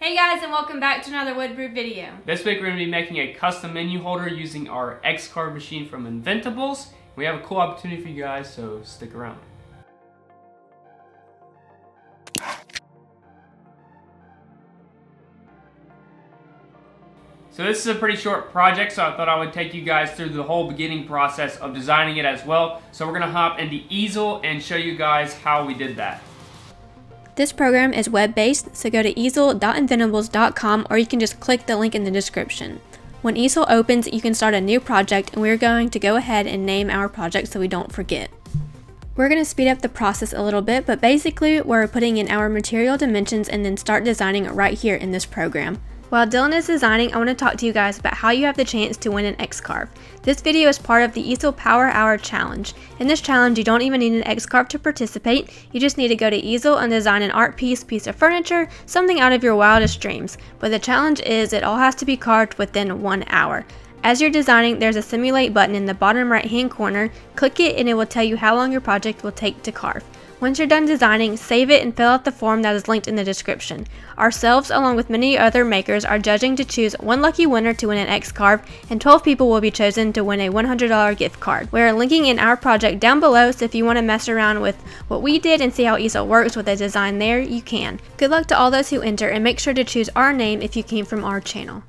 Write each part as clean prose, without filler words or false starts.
Hey guys, and welcome back to another Woodbrew video. This week we're going to be making a custom menu holder using our x-carve machine from Inventables. We have a cool opportunity for you guys, so stick around. So this is a pretty short project, so I thought I would take you guys through the whole beginning process of designing it as well. So we're going to hop into Easel and show you guys how we did that. This program is web-based, so go to easel.inventables.com or you can just click the link in the description. When Easel opens, you can start a new project, and we're going to go ahead and name our project so we don't forget. We're going to speed up the process a little bit, but basically we're putting in our material dimensions and then start designing right here in this program. While Dylan is designing, I want to talk to you guys about how you have the chance to win an x-carve. This video is part of the Easel Power Hour Challenge. In this challenge, you don't even need an x-carve to participate. You just need to go to Easel and design an art piece of furniture, something out of your wildest dreams. But the challenge is it all has to be carved within 1 hour. As you're designing, there's a simulate button in the bottom right hand corner. Click it and it will tell you how long your project will take to carve. Once you're done designing, save it and fill out the form that is linked in the description. Ourselves, along with many other makers, are judging to choose one lucky winner to win an x-carve, and 12 people will be chosen to win a $100 gift card. We're linking in our project down below, so if you want to mess around with what we did and see how Easel works with a design there, you can. Good luck to all those who enter, and make sure to choose our name if you came from our channel.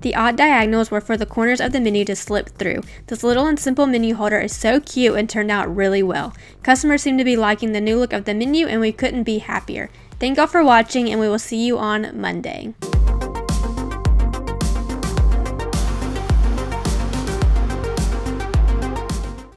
The odd diagonals were for the corners of the menu to slip through. This little and simple menu holder is so cute and turned out really well. Customers seem to be liking the new look of the menu, and we couldn't be happier. Thank y'all for watching, and we will see you on Monday.